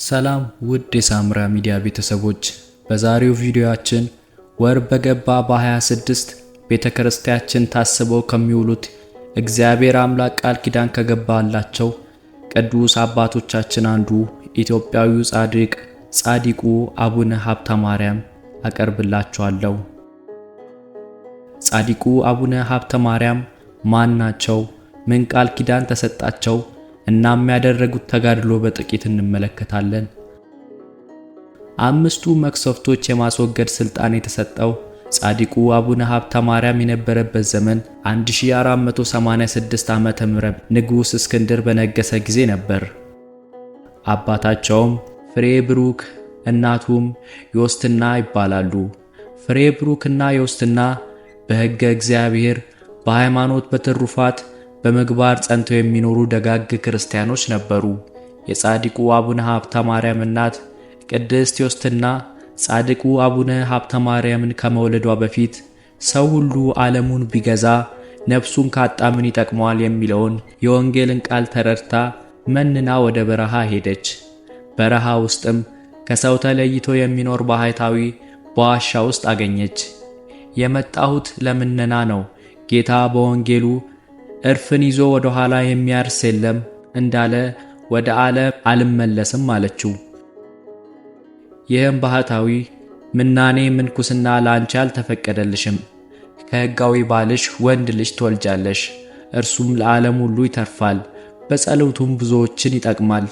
ሰላም ውድ የሳምራ ሚዲያ ቤተሰቦች፣ በዛሬው ቪዲዮአችን ወር በገባ በ26 ቤተክርስቲያናችን ታስበው ከሚውሉት እግዚአብሔር አምላክ ቃል ኪዳን ከገባላቸው ቅዱስ አባቶቻችን አንዱ ኢትዮጵያዊው ጻድቁ አቡነ ሀብተ ማርያም አቀርብላችኋለሁ። ጻድቁ አቡነ ሀብተ ማርያም ማን ናቸው? ምን ቃል ኪዳን ተሰጣቸው? እና የሚያደርጉት ተጋድሎ በጥቂት እንመለከታለን። አምስቱ መቅሰፍቶች የማስወገድ ስልጣን የተሰጠው ጻድቁ አቡነ ሀብተ ማርያም የነበረበት ዘመን 1486 ዓመተ ምህረት ንጉሥ እስክንድር በነገሰ ጊዜ ነበር። አባታቸውም ፍሬ ብሩክ እናቱም ዮስትና ይባላሉ። ፍሬ ብሩክና ዮስትና በሕገ እግዚአብሔር በሃይማኖት በትሩፋት በመግባር ጸንተው የሚኖሩ ደጋግ ክርስቲያኖች ነበሩ። የጻድቁ አቡነ ሀብተ ማርያም እናት ቅድስት ዮስትና ጻድቁ አቡነ ሀብተ ማርያምን ከመውለዷ በፊት ሰው ሁሉ ዓለሙን ቢገዛ ነፍሱን ካጣ ምን ይጠቅመዋል የሚለውን የወንጌልን ቃል ተረድታ መንና ወደ በረሃ ሄደች። በረሃ ውስጥም ከሰው ተለይቶ የሚኖር ባህታዊ በዋሻ ውስጥ አገኘች። የመጣሁት ለምነና ነው፣ ጌታ በወንጌሉ እርፍን ይዞ ወደ ኋላ የሚያርስ የለም እንዳለ ወደ ዓለም አልመለስም አለችው። ይህም ባህታዊ ምናኔ ምንኩስና ላንቺ አልተፈቀደልሽም፣ ከሕጋዊ ባልሽ ወንድ ልጅ ትወልጃለሽ፣ እርሱም ለዓለም ሁሉ ይተርፋል፣ በጸሎቱም ብዙዎችን ይጠቅማል፣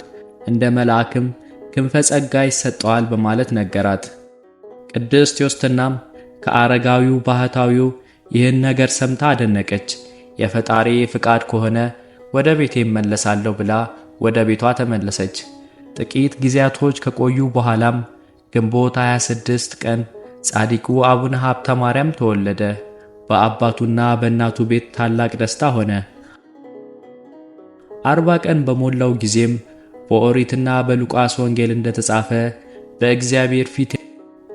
እንደ መልአክም ክንፈ ጸጋ ይሰጠዋል በማለት ነገራት። ቅድስት ዮስትናም ከአረጋዊው ባህታዊው ይህን ነገር ሰምታ አደነቀች። የፈጣሪ ፍቃድ ከሆነ ወደ ቤቴ እመለሳለሁ ብላ ወደ ቤቷ ተመለሰች። ጥቂት ጊዜያቶች ከቆዩ በኋላም ግንቦት 26 ቀን ጻድቁ አቡነ ሀብተ ማርያም ተወለደ። በአባቱና በእናቱ ቤት ታላቅ ደስታ ሆነ። 40 ቀን በሞላው ጊዜም በኦሪትና በሉቃስ ወንጌል እንደተጻፈ በእግዚአብሔር ፊት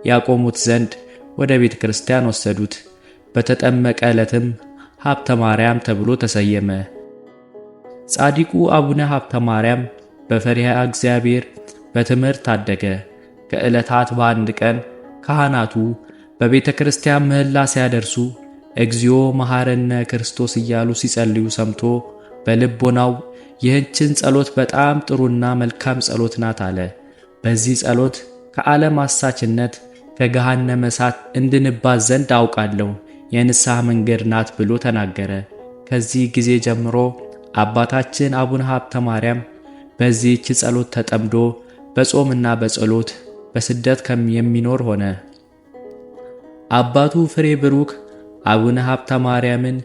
ያቆሙት ዘንድ ወደ ቤተ ክርስቲያን ወሰዱት። በተጠመቀ ዕለትም ሀብተ ማርያም ተብሎ ተሰየመ። ጻድቁ አቡነ ሀብተ ማርያም በፈሪሃ እግዚአብሔር በትምህርት ታደገ። ከዕለታት በአንድ ቀን ካህናቱ በቤተ ክርስቲያን ምህላ ሲያደርሱ እግዚኦ መሐረነ ክርስቶስ እያሉ ሲጸልዩ ሰምቶ በልቦናው ይህችን ጸሎት በጣም ጥሩና መልካም ጸሎት ናት አለ። በዚህ ጸሎት ከዓለም አሳችነት ከገሃነመ እሳት እንድንባዝ ዘንድ አውቃለሁ፣ የንስሐ መንገድ ናት ብሎ ተናገረ። ከዚህ ጊዜ ጀምሮ አባታችን አቡነ ሀብተ ማርያም በዚህች ጸሎት ተጠምዶ በጾምና በጸሎት በስደት የሚኖር ሆነ። አባቱ ፍሬ ብሩክ አቡነ ሀብተ ማርያምን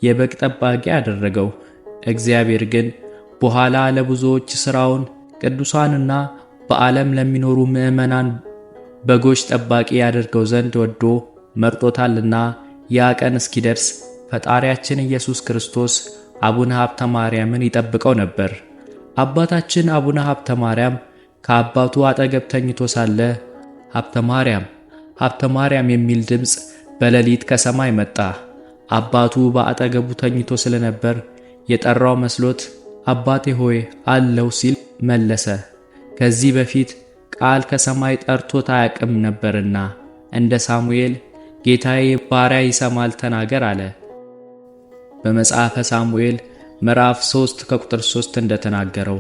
የበግ ጠባቂ አደረገው። እግዚአብሔር ግን በኋላ ለብዙዎች ሥራውን ቅዱሳንና በዓለም ለሚኖሩ ምዕመናን በጎች ጠባቂ ያደርገው ዘንድ ወዶ መርጦታልና ያ ቀን እስኪደርስ ፈጣሪያችን ኢየሱስ ክርስቶስ አቡነ ሀብተ ማርያምን ይጠብቀው ነበር። አባታችን አቡነ ሀብተ ማርያም ከአባቱ አጠገብ ተኝቶ ሳለ ሀብተ ማርያም የሚል ድምፅ በሌሊት ከሰማይ መጣ። አባቱ በአጠገቡ ተኝቶ ስለነበር የጠራው መስሎት አባቴ ሆይ አለው ሲል መለሰ። ከዚህ በፊት ቃል ከሰማይ ጠርቶት አያውቅም ነበርና እንደ ሳሙኤል ጌታዬ ባሪያ ይሰማል ተናገር አለ። በመጽሐፈ ሳሙኤል ምዕራፍ 3 ከቁጥር 3 እንደተናገረው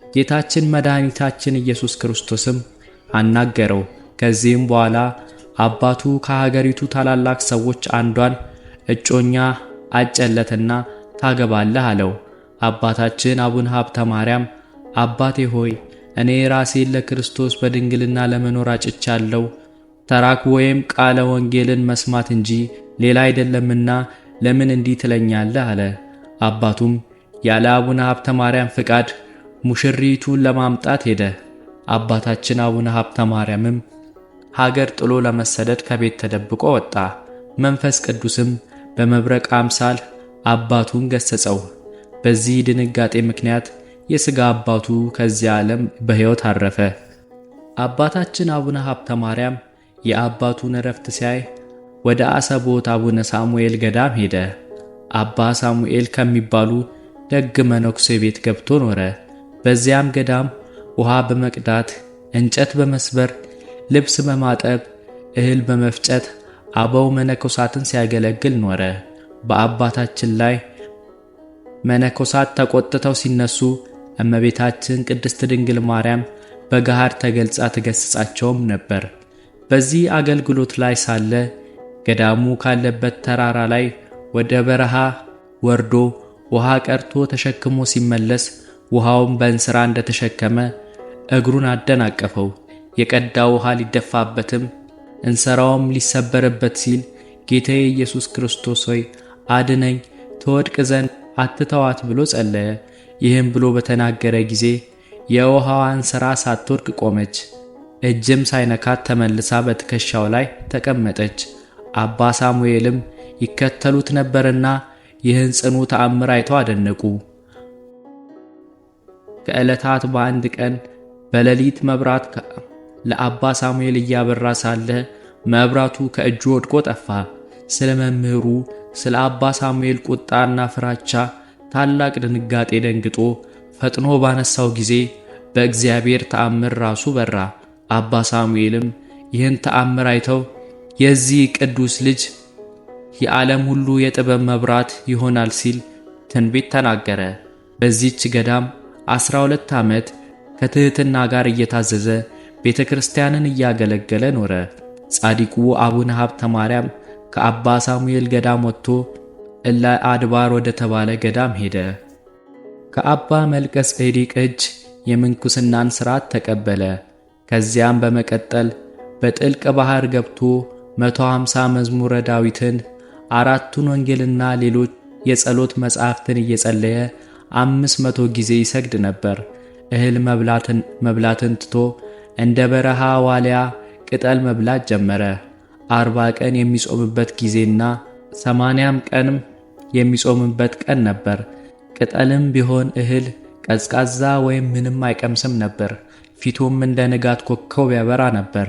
ጌታችን መድኃኒታችን ኢየሱስ ክርስቶስም አናገረው። ከዚህም በኋላ አባቱ ከሀገሪቱ ታላላቅ ሰዎች አንዷን እጮኛ አጨለትና ታገባለህ አለው። አባታችን አቡነ ሀብተ ማርያም አባቴ ሆይ እኔ ራሴን ለክርስቶስ በድንግልና ለመኖር አጭቻለሁ፣ ተራክ ወይም ቃለ ወንጌልን መስማት እንጂ ሌላ አይደለምና ለምን እንዲህ ትለኛለህ አለ። አባቱም ያለ አቡነ ሀብተ ማርያም ፍቃድ ሙሽሪቱን ለማምጣት ሄደ። አባታችን አቡነ ሀብተ ማርያምም ሀገር ጥሎ ለመሰደድ ከቤት ተደብቆ ወጣ። መንፈስ ቅዱስም በመብረቅ አምሳል አባቱን ገሰጸው። በዚህ ድንጋጤ ምክንያት የሥጋ አባቱ ከዚህ ዓለም በሕይወት አረፈ። አባታችን አቡነ ሀብተ ማርያም የአባቱን ዕረፍት ሲያይ ወደ አሰቦት አቡነ ሳሙኤል ገዳም ሄደ። አባ ሳሙኤል ከሚባሉ ደግ መነኩሴ ቤት ገብቶ ኖረ። በዚያም ገዳም ውሃ በመቅዳት እንጨት በመስበር ልብስ በማጠብ እህል በመፍጨት አበው መነኮሳትን ሲያገለግል ኖረ። በአባታችን ላይ መነኮሳት ተቆጥተው ሲነሱ እመቤታችን ቅድስት ድንግል ማርያም በገሃድ ተገልጻ ትገስጻቸውም ነበር። በዚህ አገልግሎት ላይ ሳለ ገዳሙ ካለበት ተራራ ላይ ወደ በረሃ ወርዶ ውሃ ቀርቶ ተሸክሞ ሲመለስ ውሃውን በእንስራ እንደተሸከመ እግሩን አደናቀፈው። የቀዳው ውሃ ሊደፋበትም እንስራውም ሊሰበርበት ሲል ጌታዬ ኢየሱስ ክርስቶስ ሆይ አድነኝ፣ ትወድቅ ዘንድ አትተዋት ብሎ ጸለየ። ይህም ብሎ በተናገረ ጊዜ የውሃዋ እንስራ ሳትወድቅ ቆመች። እጅም ሳይነካት ተመልሳ በትከሻው ላይ ተቀመጠች። አባ ሳሙኤልም ይከተሉት ነበርና ይህን ጽኑ ተአምር አይተው አደነቁ። ከዕለታት በአንድ ቀን በሌሊት መብራት ለአባ ሳሙኤል እያበራ ሳለ መብራቱ ከእጁ ወድቆ ጠፋ። ስለ መምህሩ ስለ አባ ሳሙኤል ቁጣና ፍራቻ ታላቅ ድንጋጤ ደንግጦ ፈጥኖ ባነሳው ጊዜ በእግዚአብሔር ተአምር ራሱ በራ። አባ ሳሙኤልም ይህን ተአምር አይተው የዚህ ቅዱስ ልጅ የዓለም ሁሉ የጥበብ መብራት ይሆናል ሲል ትንቢት ተናገረ። በዚህች ገዳም 12 ዓመት ከትሕትና ጋር እየታዘዘ ቤተ ክርስቲያንን እያገለገለ ኖረ። ጻዲቁ አቡነ ሀብተ ማርያም ከአባ ሳሙኤል ገዳም ወጥቶ እለ አድባር ወደ ተባለ ገዳም ሄደ። ከአባ መልከ ጼዴቅ እጅ የምንኩስናን ሥርዓት ተቀበለ። ከዚያም በመቀጠል በጥልቅ ባህር ገብቶ 150 መዝሙረ ዳዊትን፣ 4ቱን ወንጌልና ሌሎች የጸሎት መጻሕፍትን እየጸለየ 500 ጊዜ ይሰግድ ነበር። እህል መብላትን ትቶ እንደ በረሃ ዋልያ ቅጠል መብላት ጀመረ። 40 ቀን የሚጾምበት ጊዜና 80 ቀንም የሚጾምበት ቀን ነበር። ቅጠልም ቢሆን እህል ቀዝቃዛ ወይም ምንም አይቀምስም ነበር። ፊቱም እንደ ንጋት ኮከብ ያበራ ነበር።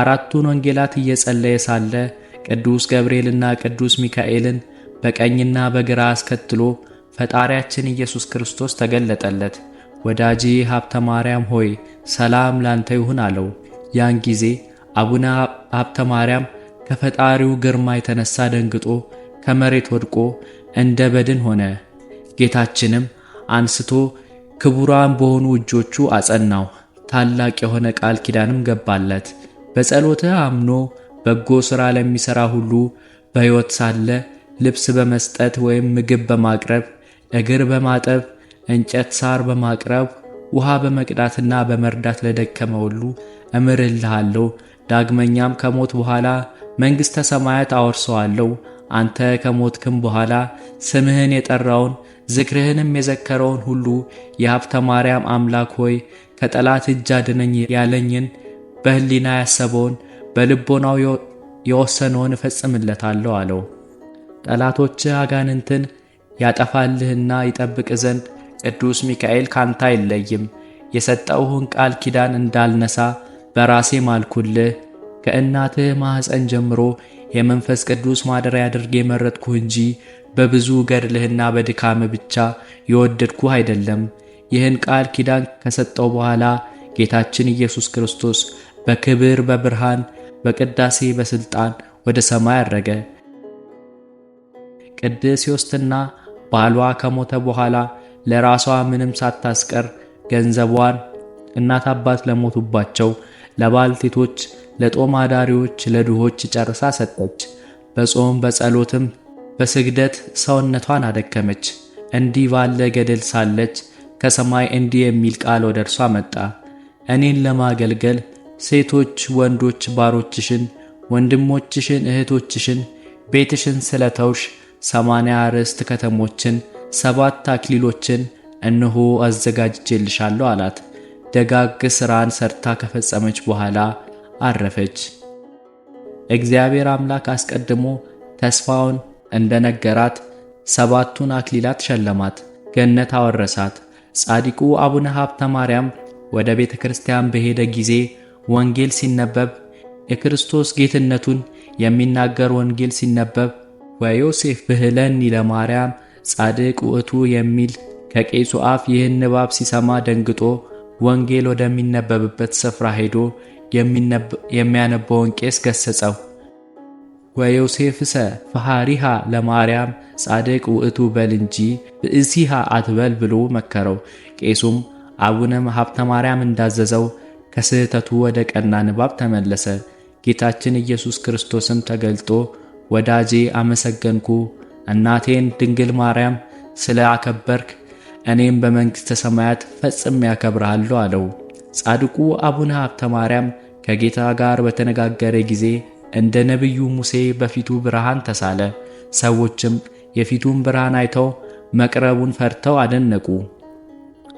4ቱን ወንጌላት እየጸለየ ሳለ ቅዱስ ገብርኤልና ቅዱስ ሚካኤልን በቀኝና በግራ አስከትሎ ፈጣሪያችን ኢየሱስ ክርስቶስ ተገለጠለት። ወዳጄ ሀብተ ማርያም ሆይ ሰላም ላንተ ይሁን አለው። ያን ጊዜ አቡነ ሀብተ ማርያም ከፈጣሪው ግርማ የተነሳ ደንግጦ ከመሬት ወድቆ እንደ በድን ሆነ። ጌታችንም አንስቶ ክቡራን በሆኑ እጆቹ አጸናው። ታላቅ የሆነ ቃል ኪዳንም ገባለት። በጸሎትህ አምኖ በጎ ሥራ ለሚሠራ ሁሉ በሕይወት ሳለ ልብስ በመስጠት ወይም ምግብ በማቅረብ፣ እግር በማጠብ፣ እንጨት ሳር በማቅረብ፣ ውሃ በመቅዳትና በመርዳት ለደከመ ሁሉ እምርልሃለሁ። ዳግመኛም ከሞት በኋላ መንግሥተ ሰማያት አወርሰዋለሁ። አንተ ከሞትክም በኋላ ስምህን የጠራውን ዝክርህንም የዘከረውን ሁሉ የሀብተ ማርያም አምላክ ሆይ ከጠላት እጅ አድነኝ ያለኝን በሕሊና ያሰበውን በልቦናው የወሰነውን እፈጽምለታለሁ አለው። ጠላቶችህ አጋንንትን ያጠፋልህና ይጠብቅ ዘንድ ቅዱስ ሚካኤል ካንተ አይለይም። የሰጠውህን ቃል ኪዳን እንዳልነሳ በራሴ ማልኩልህ። ከእናትህ ማኅፀን ጀምሮ የመንፈስ ቅዱስ ማደሪያ አድርጌ መረጥኩህ እንጂ በብዙ ገድልህና በድካም ብቻ የወደድኩህ አይደለም። ይህን ቃል ኪዳን ከሰጠው በኋላ ጌታችን ኢየሱስ ክርስቶስ በክብር በብርሃን በቅዳሴ በሥልጣን ወደ ሰማይ አረገ። ቅድስት ዮስትና ባሏ ከሞተ በኋላ ለራሷ ምንም ሳታስቀር ገንዘቧን እናት አባት ለሞቱባቸው ለባልቴቶች፣ ለጦም አዳሪዎች፣ ለድሆች ጨርሳ ሰጠች። በጾም በጸሎትም በስግደት ሰውነቷን አደከመች። እንዲህ ባለ ገድል ሳለች ከሰማይ እንዲህ የሚል ቃል ወደ እርሷ መጣ። እኔን ለማገልገል ሴቶች ወንዶች ባሮችሽን፣ ወንድሞችሽን፣ እህቶችሽን፣ ቤትሽን ስለተውሽ 80 ርስት ከተሞችን፣ 7 አክሊሎችን እነሆ አዘጋጅቼልሻለሁ አላት። ደጋግ ሥራን ሰርታ ከፈጸመች በኋላ አረፈች። እግዚአብሔር አምላክ አስቀድሞ ተስፋውን እንደነገራት 7ቱን አክሊላት ሸለማት፣ ገነት አወረሳት። ጻዲቁ አቡነ ሀብተ ማርያም ወደ ቤተ ክርስቲያን በሄደ ጊዜ ወንጌል ሲነበብ የክርስቶስ ጌትነቱን የሚናገር ወንጌል ሲነበብ ወዮሴፍ ብህለኒ ለማርያም ጻድቅ ውእቱ የሚል ከቄሱ አፍ ይህን ንባብ ሲሰማ ደንግጦ ወንጌል ወደሚነበብበት ስፍራ ሄዶ የሚያነበውን ቄስ ገሰጸው። ወዮሴፍሰ ፈሃሪሃ ለማርያም ጻድቅ ውእቱ በል እንጂ ብእሲሃ አትበል ብሎ መከረው። ቄሱም አቡነ ሀብተ ማርያም እንዳዘዘው ከስህተቱ ወደ ቀና ንባብ ተመለሰ። ጌታችን ኢየሱስ ክርስቶስም ተገልጦ ወዳጄ አመሰገንኩ፣ እናቴን ድንግል ማርያም ስለ አከበርክ እኔም በመንግሥተ ሰማያት ፈጽሜ ያከብርሃለሁ አለው። ጻድቁ አቡነ ሀብተ ማርያም ከጌታ ጋር በተነጋገረ ጊዜ እንደ ነቢዩ ሙሴ በፊቱ ብርሃን ተሳለ። ሰዎችም የፊቱን ብርሃን አይተው መቅረቡን ፈርተው አደነቁ።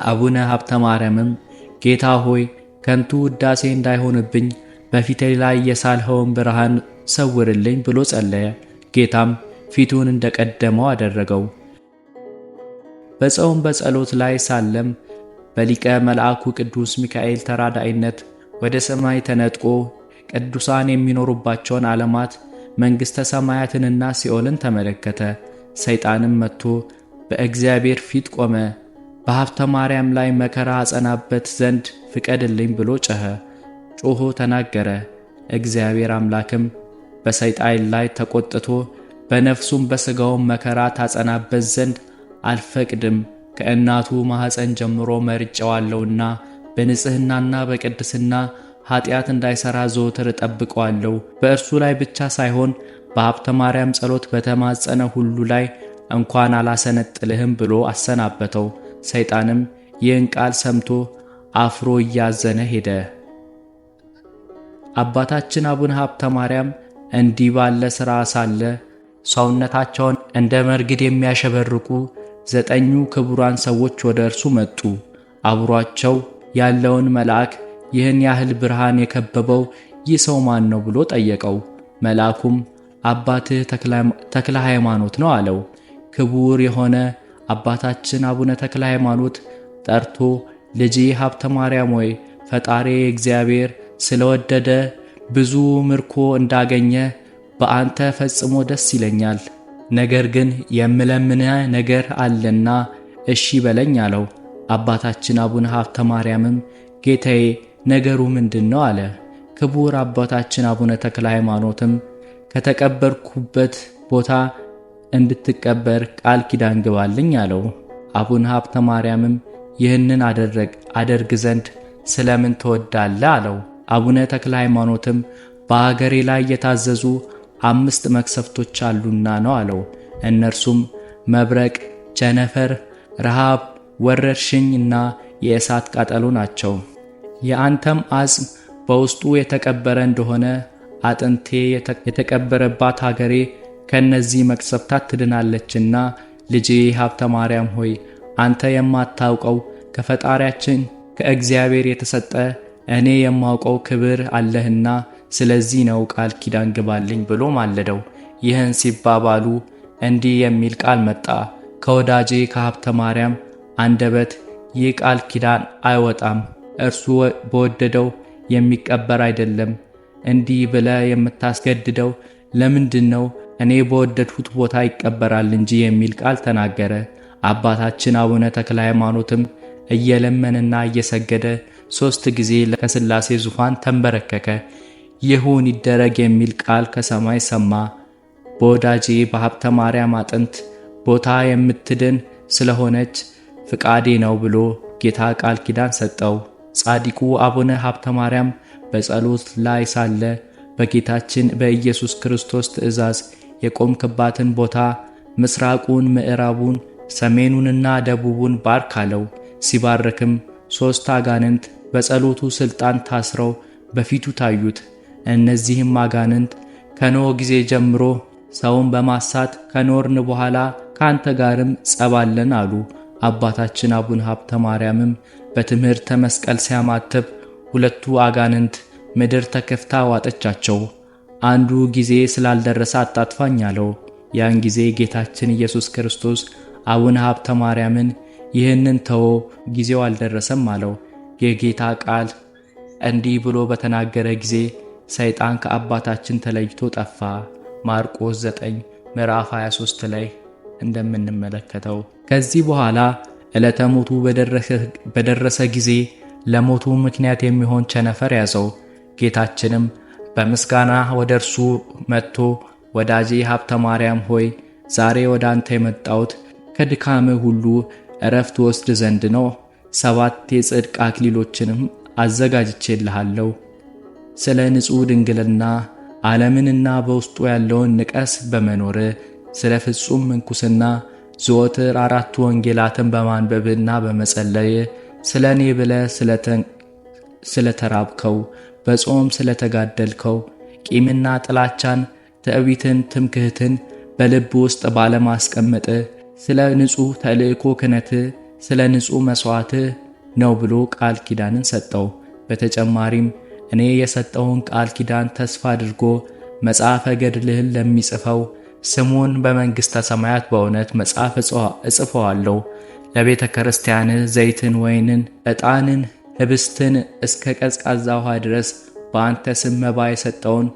አቡነ ሀብተ ማርያምም ጌታ ሆይ ከንቱ ውዳሴ እንዳይሆንብኝ በፊቴ ላይ የሳልኸውን ብርሃን ሰውርልኝ ብሎ ጸለየ። ጌታም ፊቱን እንደቀደመው አደረገው። በጾም በጸሎት ላይ ሳለም በሊቀ መልአኩ ቅዱስ ሚካኤል ተራዳኢነት ወደ ሰማይ ተነጥቆ ቅዱሳን የሚኖሩባቸውን ዓለማት መንግሥተ ሰማያትንና ሲኦልን ተመለከተ። ሰይጣንም መጥቶ በእግዚአብሔር ፊት ቆመ። በሀብተ ማርያም ላይ መከራ አጸናበት ዘንድ ፍቀድልኝ ብሎ ጮኾ ተናገረ። እግዚአብሔር አምላክም በሰይጣን ላይ ተቆጥቶ በነፍሱም በሥጋውም መከራ ታጸናበት ዘንድ አልፈቅድም፣ ከእናቱ ማኅፀን ጀምሮ መርጬዋለሁና በንጽሕናና በቅድስና ኃጢአት እንዳይሠራ ዘወትር እጠብቀዋለሁ። በእርሱ ላይ ብቻ ሳይሆን በሀብተ ማርያም ጸሎት በተማጸነ ሁሉ ላይ እንኳን አላሰነጥልህም ብሎ አሰናበተው። ሰይጣንም ይህን ቃል ሰምቶ አፍሮ እያዘነ ሄደ። አባታችን አቡነ ሀብተ ማርያም እንዲህ ባለ ሥራ ሳለ ሰውነታቸውን እንደ መርግድ የሚያሸበርቁ 9 ክቡራን ሰዎች ወደ እርሱ መጡ። አብሯቸው ያለውን መልአክ ይህን ያህል ብርሃን የከበበው ይህ ሰው ማን ነው ብሎ ጠየቀው። መልአኩም አባትህ ተክለ ሃይማኖት ነው አለው። ክቡር የሆነ አባታችን አቡነ ተክለ ሃይማኖት ጠርቶ ልጄ ሀብተ ማርያም ሆይ ፈጣሪ እግዚአብሔር ስለወደደ ብዙ ምርኮ እንዳገኘ በአንተ ፈጽሞ ደስ ይለኛል። ነገር ግን የምለምንህ ነገር አለና እሺ በለኝ አለው። አባታችን አቡነ ሀብተ ማርያምም ጌታዬ ነገሩ ምንድነው አለ። ክቡር አባታችን አቡነ ተክለ ሃይማኖትም ከተቀበርኩበት ቦታ እንድትቀበር ቃል ኪዳን ግባልኝ አለው። አቡነ ሀብተ ማርያምም ይህንን አደርግ ዘንድ ስለምን ትወዳለህ አለው። አቡነ ተክለ ሃይማኖትም በአገሬ ላይ የታዘዙ 5 መቅሰፍቶች አሉና ነው አለው። እነርሱም መብረቅ፣ ቸነፈር፣ ረሃብ፣ ወረርሽኝ እና የእሳት ቃጠሎ ናቸው። የአንተም አጽም በውስጡ የተቀበረ እንደሆነ አጥንቴ የተቀበረባት ሀገሬ ከነዚህ መቅሰፍታት ትድናለችና ልጄ ሀብተ ማርያም ሆይ አንተ የማታውቀው ከፈጣሪያችን ከእግዚአብሔር የተሰጠ እኔ የማውቀው ክብር አለህና ስለዚህ ነው ቃል ኪዳን ግባልኝ ብሎ ማለደው። ይህን ሲባባሉ እንዲህ የሚል ቃል መጣ ከወዳጄ ከሀብተ ማርያም አንደበት፣ ይህ ቃል ኪዳን አይወጣም፣ እርሱ በወደደው የሚቀበር አይደለም። እንዲህ ብለ የምታስገድደው ለምንድን ነው? እኔ በወደድሁት ቦታ ይቀበራል እንጂ የሚል ቃል ተናገረ። አባታችን አቡነ ተክለ ሃይማኖትም እየለመንና እየሰገደ 3 ጊዜ ከሥላሴ ዙፋን ተንበረከከ። ይሁን ይደረግ የሚል ቃል ከሰማይ ሰማ። በወዳጄ በሀብተ ማርያም አጥንት ቦታ የምትድን ስለሆነች ፍቃዴ ነው ብሎ ጌታ ቃል ኪዳን ሰጠው። ጻድቁ አቡነ ሀብተ ማርያም በጸሎት ላይ ሳለ በጌታችን በኢየሱስ ክርስቶስ ትእዛዝ የቆምክባትን ቦታ ምስራቁን፣ ምዕራቡን፣ ሰሜኑንና ደቡቡን ባርክ አለው። ሲባርክም 3 አጋንንት በጸሎቱ ሥልጣን ታስረው በፊቱ ታዩት። እነዚህም አጋንንት ከኖህ ጊዜ ጀምሮ ሰውን በማሳት ከኖርን በኋላ ካንተ ጋርም ጸባለን አሉ። አባታችን አቡነ ሀብተ ማርያምም በትምህርተ መስቀል ሲያማትብ 2ቱ አጋንንት ምድር ተከፍታ ዋጠቻቸው። አንዱ ጊዜ ስላልደረሰ አታጥፋኝ አለው። ያን ጊዜ ጌታችን ኢየሱስ ክርስቶስ አቡነ ሀብተ ማርያምን ይህንን ተወ፣ ጊዜው አልደረሰም አለው። የጌታ ቃል እንዲህ ብሎ በተናገረ ጊዜ ሰይጣን ከአባታችን ተለይቶ ጠፋ። ማርቆስ 9 ምዕራፍ 23 ላይ እንደምንመለከተው። ከዚህ በኋላ ዕለተ ሞቱ በደረሰ ጊዜ ለሞቱ ምክንያት የሚሆን ቸነፈር ያዘው። ጌታችንም በምስጋና ወደ እርሱ መጥቶ ወዳጄ ሀብተ ማርያም ሆይ ዛሬ ወደ አንተ የመጣሁት ከድካምህ ሁሉ እረፍት ወስድ ዘንድ ነው። 7 የጽድቅ አክሊሎችንም አዘጋጅቼልሃለሁ። ስለ ንጹሕ ድንግልና ዓለምንና በውስጡ ያለውን ንቀስ በመኖር ስለ ፍጹም ምንኩስና ዘወትር 4 ወንጌላትን በማንበብና በመጸለይ ስለ እኔ ብለህ ስለተራብከው በጾም ስለተጋደልከው ቂምና ጥላቻን ትዕቢትን ትምክህትን በልብ ውስጥ ባለማስቀመጥ ስለ ንጹሕ ተልእኮ ክህነት ስለ ንጹሕ መሥዋዕት ነው ብሎ ቃል ኪዳንን ሰጠው። በተጨማሪም እኔ የሰጠውን ቃል ኪዳን ተስፋ አድርጎ መጽሐፈ ገድልህን ለሚጽፈው ስሙን በመንግሥተ ሰማያት በእውነት መጽሐፍ እጽፈዋለሁ። ለቤተ ክርስቲያን ዘይትን፣ ወይንን፣ ዕጣንን፣ ህብስትን እስከ ቀዝቃዛ ውሃ ድረስ በአንተ ስም መባ የሰጠውን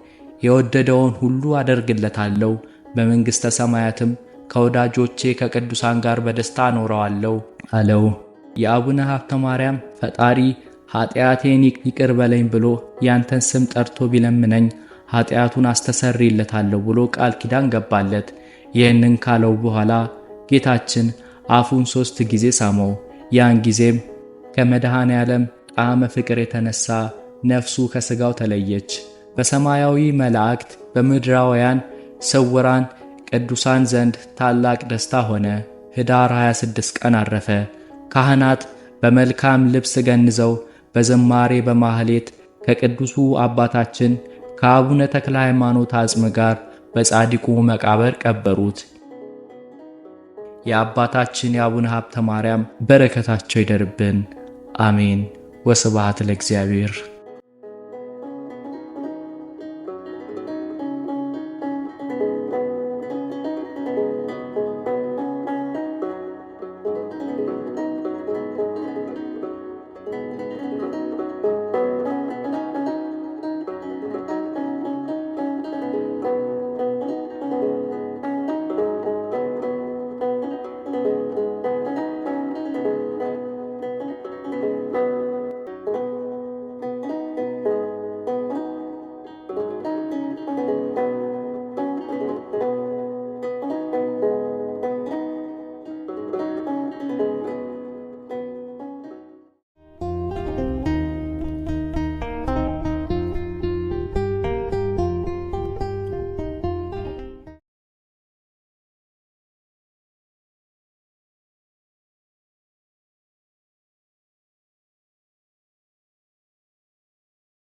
የወደደውን ሁሉ አደርግለታለሁ። በመንግሥተ ሰማያትም ከወዳጆቼ ከቅዱሳን ጋር በደስታ አኖረዋለሁ አለው። የአቡነ ሀብተ ማርያም ፈጣሪ ኃጢአቴን ይቅር በለኝ ብሎ ያንተን ስም ጠርቶ ቢለምነኝ ኃጢአቱን አስተሰርይለታለሁ ብሎ ቃል ኪዳን ገባለት። ይህንን ካለው በኋላ ጌታችን አፉን 3 ጊዜ ሳመው። ያን ጊዜም ከመድኃኔ ዓለም ጣዕመ ፍቅር የተነሳ ነፍሱ ከሥጋው ተለየች። በሰማያዊ መላእክት በምድራውያን ስውራን ቅዱሳን ዘንድ ታላቅ ደስታ ሆነ። ኅዳር 26 ቀን አረፈ። ካህናት በመልካም ልብስ ገንዘው በዝማሬ በማህሌት ከቅዱሱ አባታችን ከአቡነ ተክለ ሃይማኖት አጽም ጋር በጻድቁ መቃብር ቀበሩት። የአባታችን የአቡነ ሀብተ ማርያም በረከታቸው ይደርብን፣ አሜን። ወስብሐት ለእግዚአብሔር።